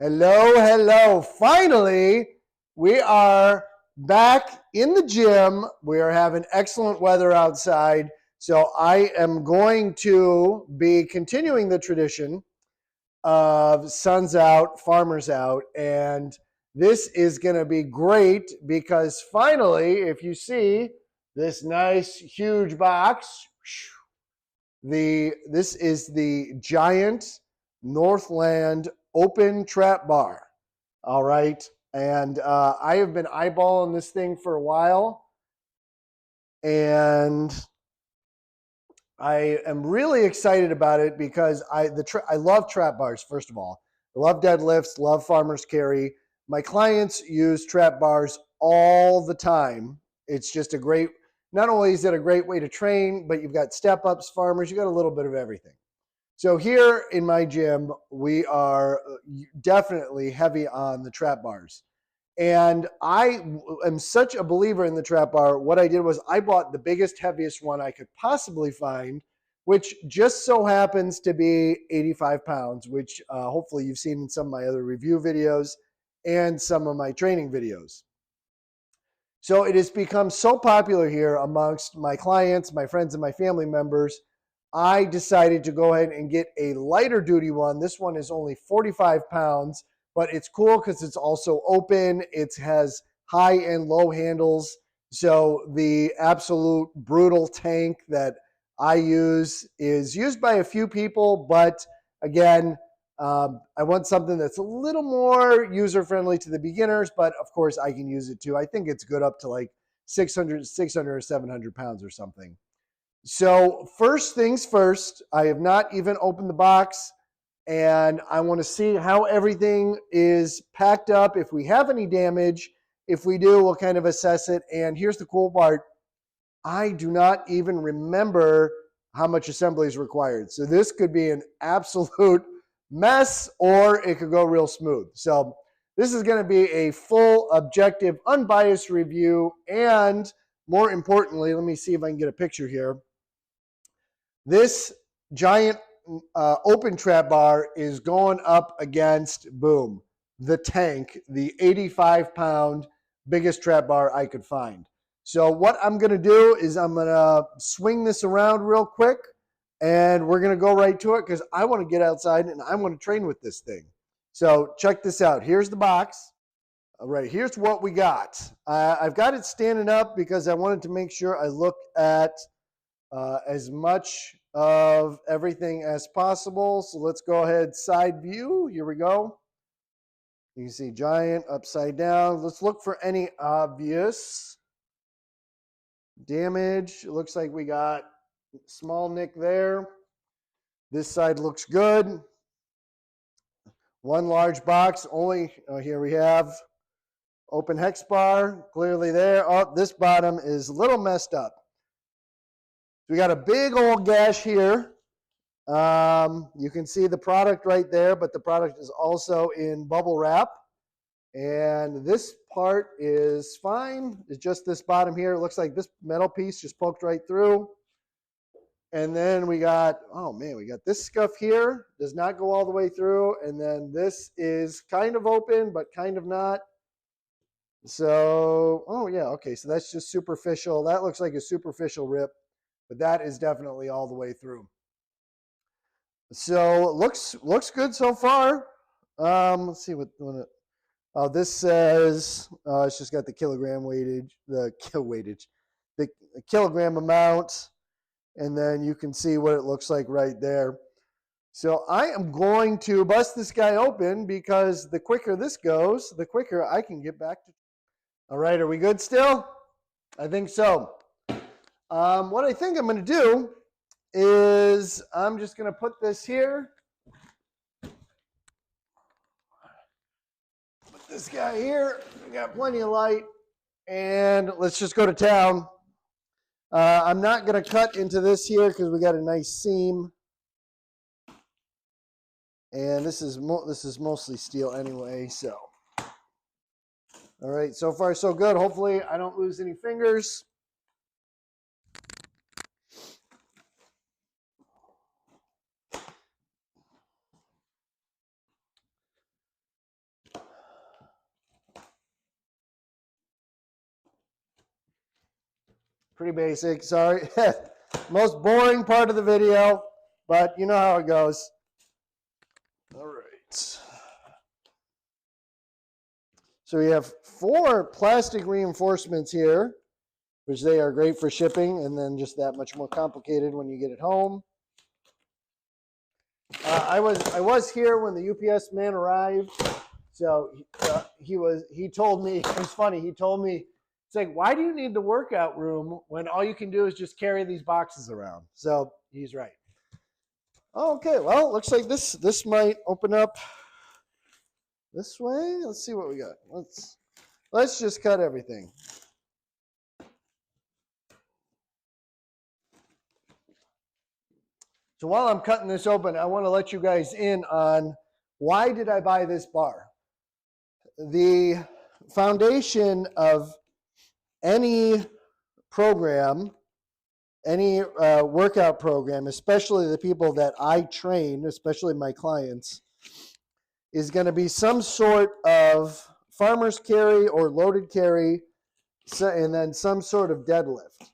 Hello, hello. Finally, we are back in the gym. We are having excellent weather outside. So I am going to be continuing the tradition of suns out, farmers out. And this is going to be great because finally, if you see this nice, huge box, this is the giant Northland open trap bar. All right. And I have been eyeballing this thing for a while. And I am really excited about it because I love trap bars, first of all. I love deadlifts, love farmer's carry. My clients use trap bars all the time. It's just a great, not only is it a great way to train, but you've got step ups, farmers, you got a little bit of everything. So here in my gym, we are definitely heavy on the trap bars. And I am such a believer in the trap bar. What I did was I bought the biggest, heaviest one I could possibly find, which just so happens to be 85 pounds, which hopefully you've seen in some of my other review videos and some of my training videos. So it has become so popular here amongst my clients, my friends, and my family members. I decided to go ahead and get a lighter duty one. This one is only 45 pounds, but it's cool because it's also open. It has high and low handles. So the absolute brutal tank that I use is used by a few people, but again, I want something that's a little more user friendly to the beginners, but of course I can use it too. I think it's good up to like 600 or 700 pounds or something. So first things first, I have not even opened the box and I want to see how everything is packed up. If we have any damage, if we do, we'll kind of assess it. And here's the cool part. I do not even remember how much assembly is required. So this could be an absolute mess or it could go real smooth. So this is going to be a full, objective, unbiased review. And more importantly, let me see if I can get a picture here. This giant open trap bar is going up against, boom, the tank, the 85-pound biggest trap bar I could find. So what I'm going to do is I'm going to swing this around real quick and we're going to go right to it because I want to get outside and I want to train with this thing. So check this out. Here's the box. All right, here's what we got. I've got it standing up because I wanted to make sure I look at as much of everything as possible. So let's go ahead, side view. Here we go. You can see giant upside down. Let's look for any obvious damage. It looks like we got small nick there. This side looks good. One large box only. Here we have open hex bar clearly there. Oh, this bottom is a little messed up. We got a big old gash here. You can see the product right there, but the product is also in bubble wrap. And this part is fine. It's just this bottom here. It looks like this metal piece just poked right through. And then we got, oh man, we got this scuff here. Does not go all the way through. And then this is kind of open, but kind of not. So, oh yeah, okay. So that's just superficial. That looks like a superficial rip, but that is definitely all the way through. So looks good so far. Let's see what this says. It's just got the kilogram weightage, the kilogram amount, and then you can see what it looks like right there. So I am going to bust this guy open because the quicker this goes, the quicker I can get back to. All right, are we good still? I think so. What I think I'm going to do is I'm just going to put this here. Put this guy here. We got plenty of light. And let's just go to town. I'm not going to cut into this here because we got a nice seam. And this is mostly steel anyway, so. All right, so far so good. Hopefully I don't lose any fingers. Pretty basic, sorry. Most boring part of the video, but you know how it goes. All right. So we have 4 plastic reinforcements here, which they are great for shipping, and then just that much more complicated when you get it home. I was here when the UPS man arrived, so he told me, it was funny, he told me, it's like, why do you need the workout room when all you can do is just carry these boxes around? So he's right. Okay, well, looks like this might open up this way. Let's see what we got. Let's just cut everything. So while I'm cutting this open, I want to let you guys in on why did I buy this bar? The foundation of any program, any workout program, especially the people that I train, especially my clients, is going to be some sort of farmer's carry or loaded carry, and then some sort of deadlift.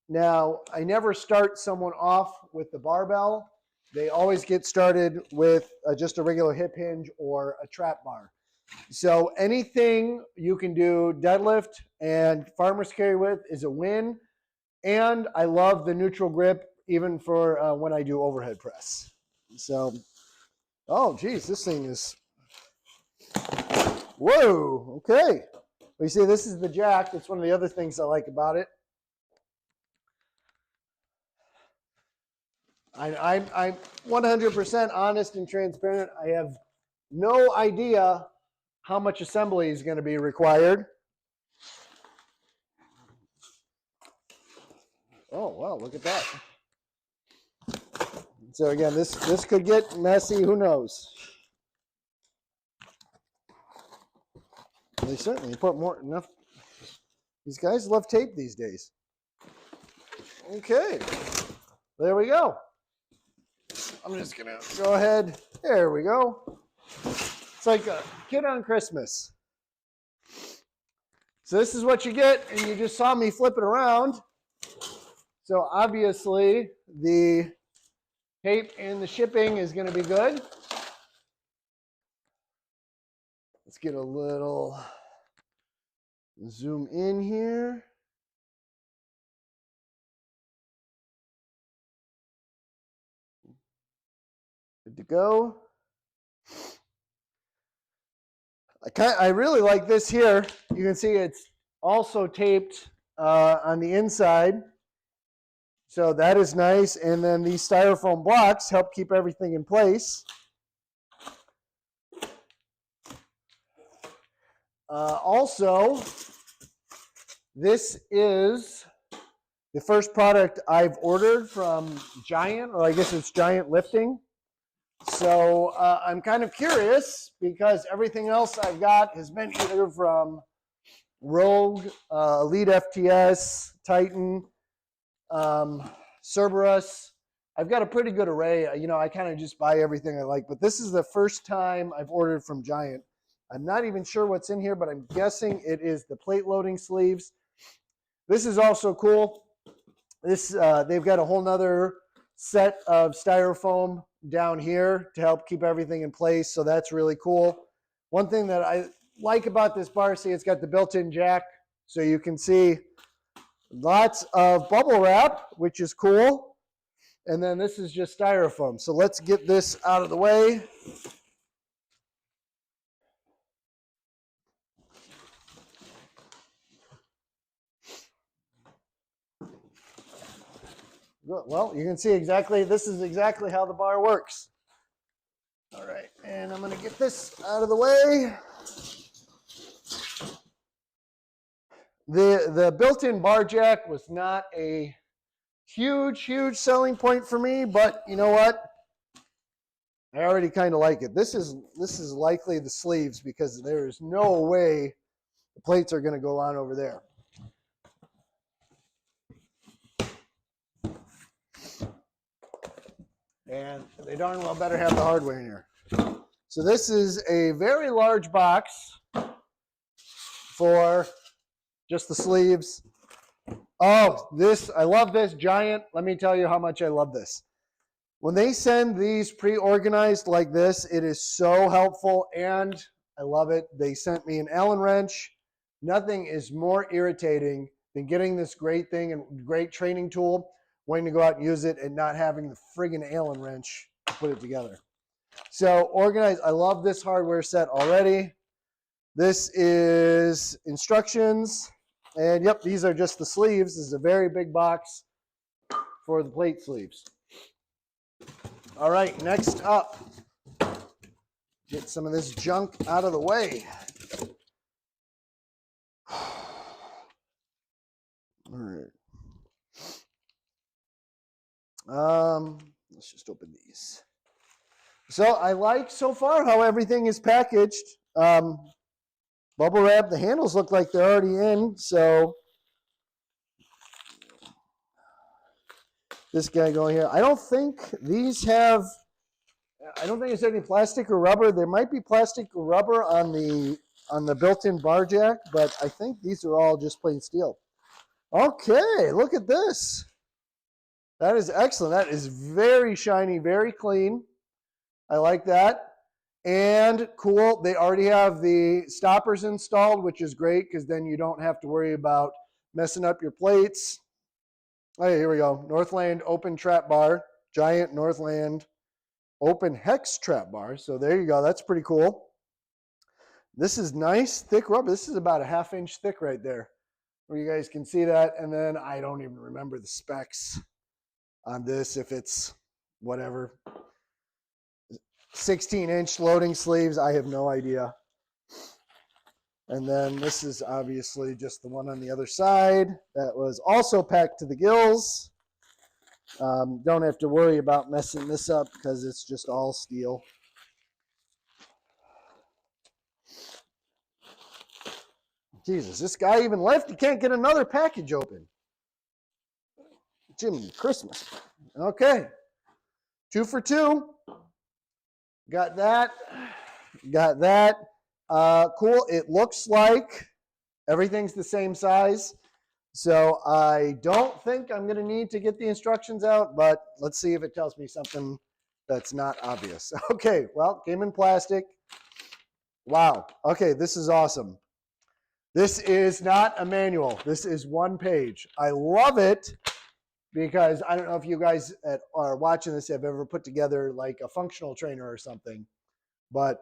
Now, I never start someone off with the barbell. They always get started with just a regular hip hinge or a trap bar. So anything you can do deadlift and farmer's carry with is a win. And I love the neutral grip even for when I do overhead press. So, oh geez, this thing is, whoa, okay. You see, this is the jack. That's one of the other things I like about it. I'm 100% honest and transparent. I have no idea how much assembly is going to be required. Oh, wow, look at that. So again, this could get messy, who knows? They certainly put more enough. These guys love tape these days. Okay, there we go. I'm just gonna go ahead. There we go. It's like a kid on Christmas. So this is what you get, and you just saw me flip it around. So obviously the tape and the shipping is going to be good. Let's get a little zoom in here. Good to go. I really like this here. You can see it's also taped on the inside. So that is nice. And then these styrofoam blocks help keep everything in place. Also, this is the first product I've ordered from Giant, or I guess it's Giant Lifting. So I'm kind of curious because everything else I've got has been either from Rogue, Elite FTS, Titan, Cerberus. I've got a pretty good array. You know, I kind of just buy everything I like, but this is the first time I've ordered from Giant. I'm not even sure what's in here, but I'm guessing it is the plate loading sleeves. This is also cool. This they've got a whole nother set of styrofoam down here to help keep everything in place, so that's really cool. One thing that I like about this bar, see, it's got the built-in jack, so you can see lots of bubble wrap, which is cool. And then this is just styrofoam. So let's get this out of the way. Well, you can see exactly, this is exactly how the bar works. All right, and I'm gonna get this out of the way. The built-in bar jack was not a huge selling point for me, but you know what? I already kind of like it. This is likely the sleeves because there is no way the plates are gonna go on over there. And they darn well better have the hardware in here. So this is a very large box for just the sleeves. Oh, this, I love this Giant. Let me tell you how much I love this. When they send these pre-organized like this, it is so helpful and I love it. They sent me an Allen wrench. Nothing is more irritating than getting this great thing and great training tool, wanting to go out and use it and not having the friggin' Allen wrench to put it together. So organized, I love this hardware set already. This is instructions. And yep, these are just the sleeves. This is a very big box for the plate sleeves. All right, next up, get some of this junk out of the way. All right. Let's just open these. So I like so far how everything is packaged. Bubble wrap, the handles look like they're already in, so this guy going here. I don't think these have, I don't think it's any plastic or rubber. There might be plastic or rubber on the built-in bar jack, but I think these are all just plain steel. Okay, look at this. That is excellent. That is very shiny, very clean. I like that. And cool, they already have the stoppers installed, which is great because then you don't have to worry about messing up your plates. Okay, here we go. Northland open trap bar, Giant Northland open hex trap bar. So there you go. That's pretty cool. This is nice, thick rubber. This is about a 1/2 inch thick right there, where you guys can see that. And then I don't even remember the specs on this, if it's whatever. 16-inch loading sleeves, I have no idea. And then this is obviously just the one on the other side that was also packed to the gills. Don't have to worry about messing this up because it's just all steel. Jesus, this guy even left. He can't get another package open. Jiminy Christmas. Okay, 2 for 2. Got that. Got that. Cool. It looks like everything's the same size. So I don't think I'm going to need to get the instructions out, but let's see if it tells me something that's not obvious. Okay, well, came in plastic. Wow. Okay, this is awesome. This is not a manual. This is 1 page. I love it because I don't know if you guys are watching this have ever put together like a functional trainer or something, but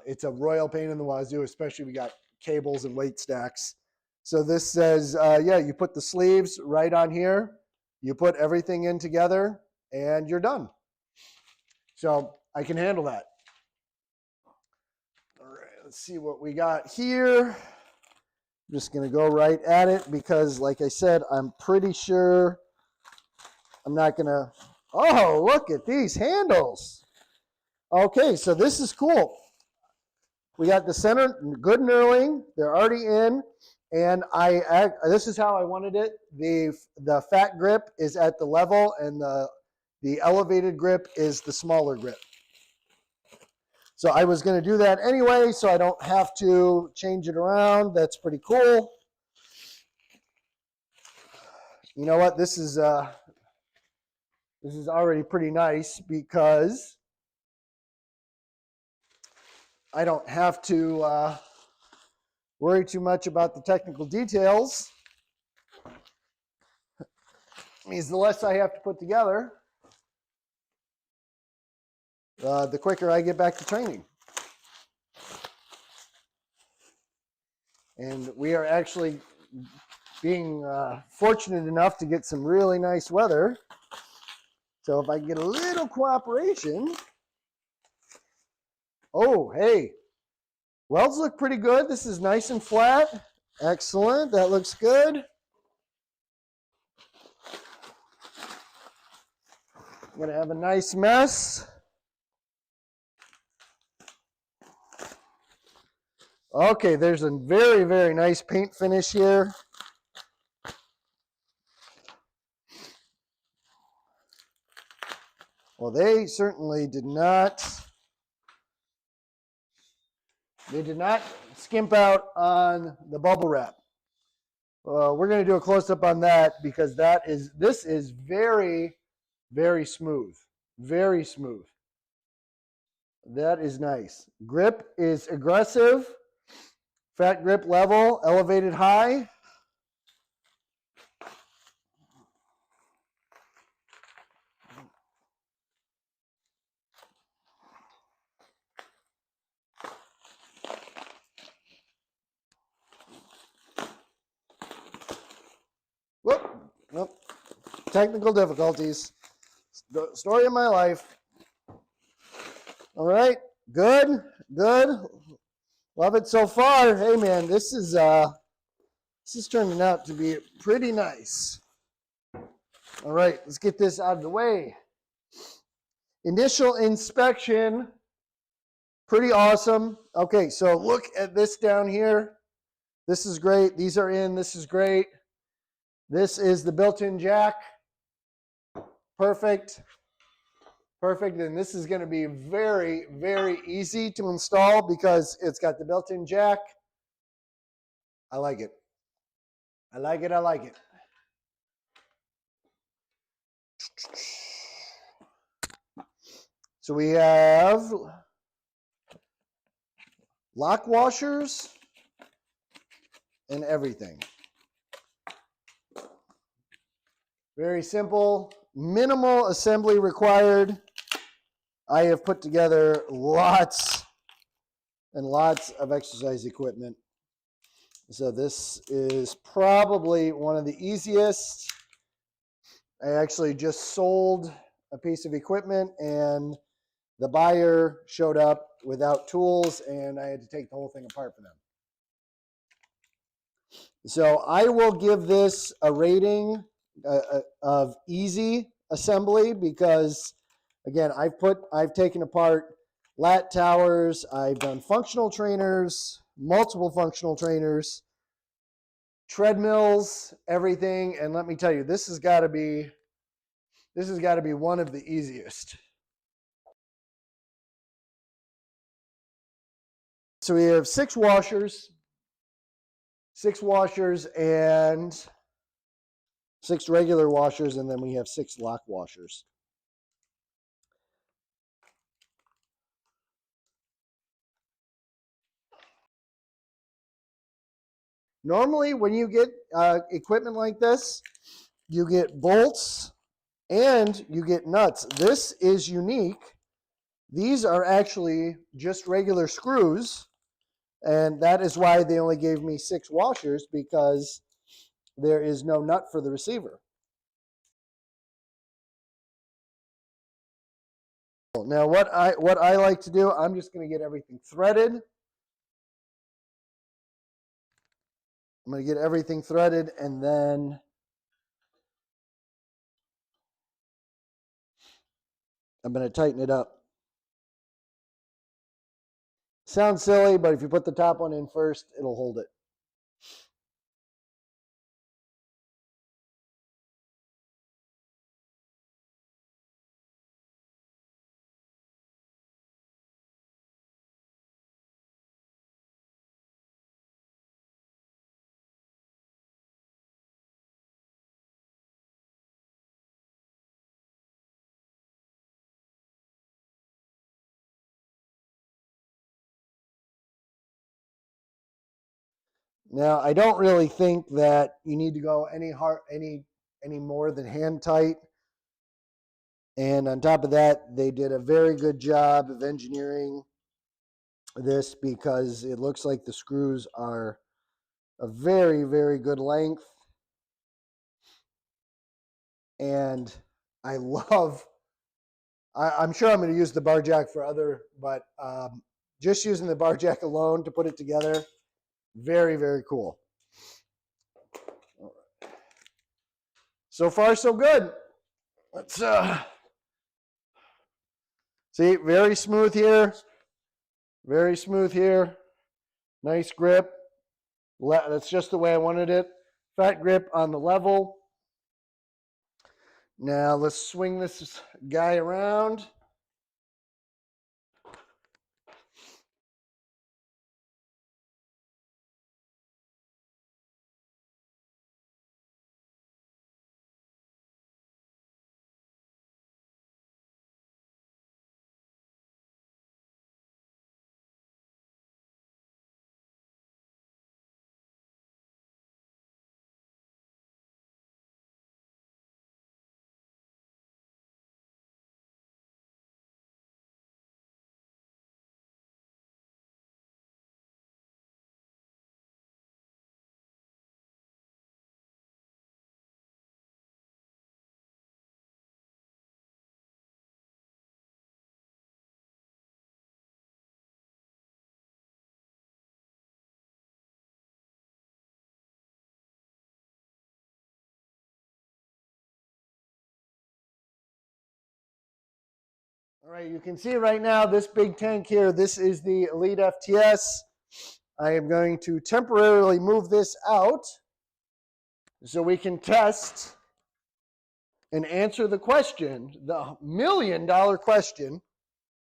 it's a royal pain in the wazoo, especially if we got cables and weight stacks. So this says, yeah, you put the sleeves right on here, you put everything in together, and you're done. So I can handle that. All right, let's see what we got here. I'm just going to go right at it because, like I said, I'm pretty sure I'm not going to. Oh, look at these handles. Okay, so this is cool. We got the center good knurling. They're already in. And this is how I wanted it. The fat grip is at the level and the elevated grip is the smaller grip. So I was going to do that anyway, so I don't have to change it around. That's pretty cool. You know what? This is already pretty nice because I don't have to worry too much about the technical details. It means the less I have to put together, the quicker I get back to training. And we are actually being fortunate enough to get some really nice weather. So if I can get a little cooperation. Oh, hey, welds look pretty good. This is nice and flat. Excellent. That looks good. I'm going to have a nice mess. Okay, there's a very, very nice paint finish here. Well, they certainly did not. They did not skimp out on the bubble wrap. We're going to do a close-up on that because this is very, very smooth. Very smooth. That is nice. Grip is aggressive. Fat grip level, elevated high. Whoop, nope. Technical difficulties. Story of my life. All right, good, good. Love it so far. Hey man, this is turning out to be pretty nice. All right, let's get this out of the way. Initial inspection, pretty awesome. Okay, so look at this down here. This is great. These are in. This is great. This is the built-in jack. Perfect. Perfect. And this is going to be very, very easy to install because it's got the built-in jack. I like it. I like it. I like it. So we have lock washers and everything. Very simple, minimal assembly required. I have put together lots and lots of exercise equipment. So this is probably one of the easiest. I actually just sold a piece of equipment and the buyer showed up without tools and I had to take the whole thing apart for them. So I will give this a rating of easy assembly because, again, I've taken apart lat towers, I've done functional trainers, multiple functional trainers, treadmills, everything, and let me tell you, this has got to be one of the easiest. So we have six washers and 6 regular washers, and then we have 6 lock washers. Normally, when you get equipment like this, you get bolts and you get nuts. This is unique. These are actually just regular screws, and that is why they only gave me 6 washers, because there is no nut for the receiver. Now, what I like to do, I'm just going to get everything threaded. I'm going to get everything threaded, and then I'm going to tighten it up. Sounds silly, but if you put the top one in first, it'll hold it. Now, I don't really think that you need to go any more than hand tight. And on top of that, they did a very good job of engineering this because it looks like the screws are a very, very good length. And I'm sure I'm going to use the bar jack for other, but just using the bar jack alone to put it together, very, very cool. So far, so good. Let's see, very smooth here. Very smooth here. Nice grip. That's just the way I wanted it. Fat grip on the level. Now let's swing this guy around. All right, you can see right now this big tank here, this is the Elite FTS. I am going to temporarily move this out so we can test and answer the question, the $1 million question.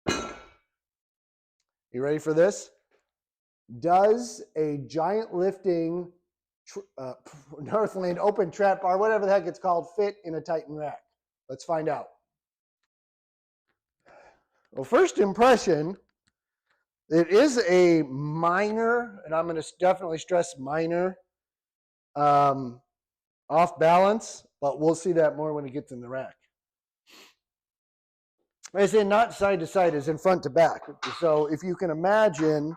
You ready for this? Does a giant lifting Northland open trap bar, whatever the heck it's called, fit in a Titan rack? Let's find out. Well, first impression, it is a minor, and I'm going to definitely stress minor, off balance, but we'll see that more when it gets in the rack. As in not side to side, as in front to back. So if you can imagine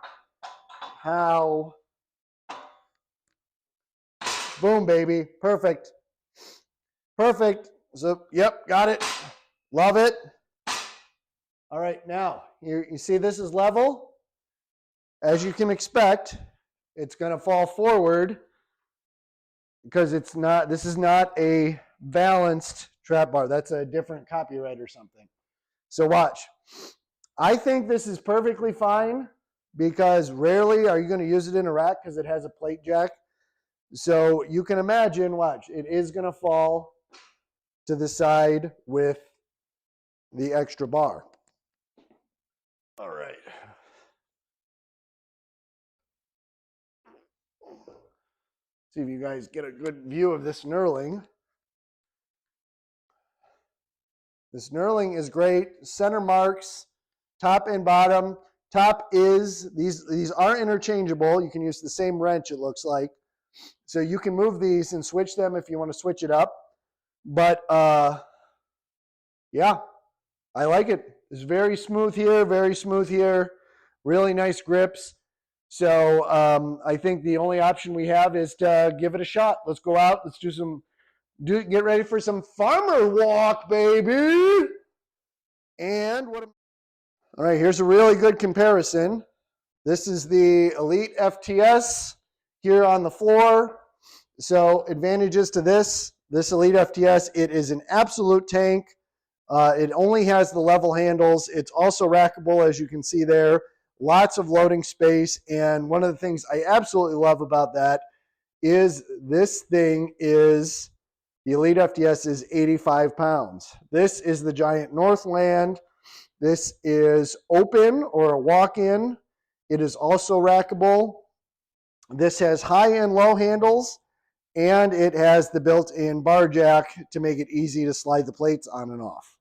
how, boom, baby, perfect. Perfect. So, yep, got it. Love it. All right, now, you see this is level. As you can expect, it's going to fall forward because it's not, this is not a balanced trap bar. That's a different copyright or something. So watch. I think this is perfectly fine because rarely are you going to use it in a rack because it has a plate jack. So you can imagine, watch, it is going to fall to the side with the extra bar. All right. See if you guys get a good view of this knurling. This knurling is great. Center marks, top and bottom. Top is, these are interchangeable. You can use the same wrench, it looks like. So you can move these and switch them if you want to switch it up. But yeah, I like it. It's very smooth here, very smooth here. Really nice grips. So I think the only option we have is to give it a shot. Let's go out. Let's do some, get ready for some farmer walk, baby. And what? All right, here's a really good comparison. This is the Elite FTS here on the floor. So advantages to this Elite FTS, it is an absolute tank. It only has the level handles. It's also rackable, as you can see there. Lots of loading space. And one of the things I absolutely love about that is this thing is, the Elite FTS is 85 pounds. This is the giant Northland. This is open or a walk-in. It is also rackable. This has high and low handles, and it has the built-in bar jack to make it easy to slide the plates on and off.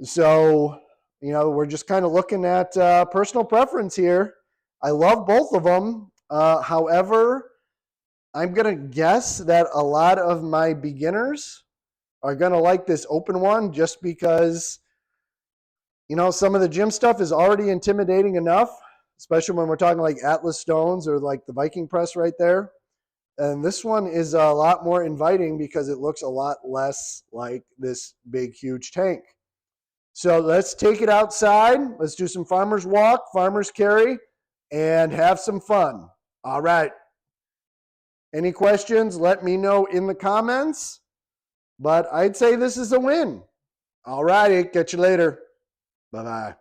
So, you know, we're just kind of looking at personal preference here. I love both of them. However, I'm going to guess that a lot of my beginners are going to like this open one just because, you know, some of the gym stuff is already intimidating enough, especially when we're talking like Atlas stones or like the Viking press right there. And this one is a lot more inviting because it looks a lot less like this big, huge tank. So let's take it outside. Let's do some farmer's walk, farmer's carry, and have some fun. All right. Any questions? Let me know in the comments. But I'd say this is a win. All righty. Catch you later. Bye-bye.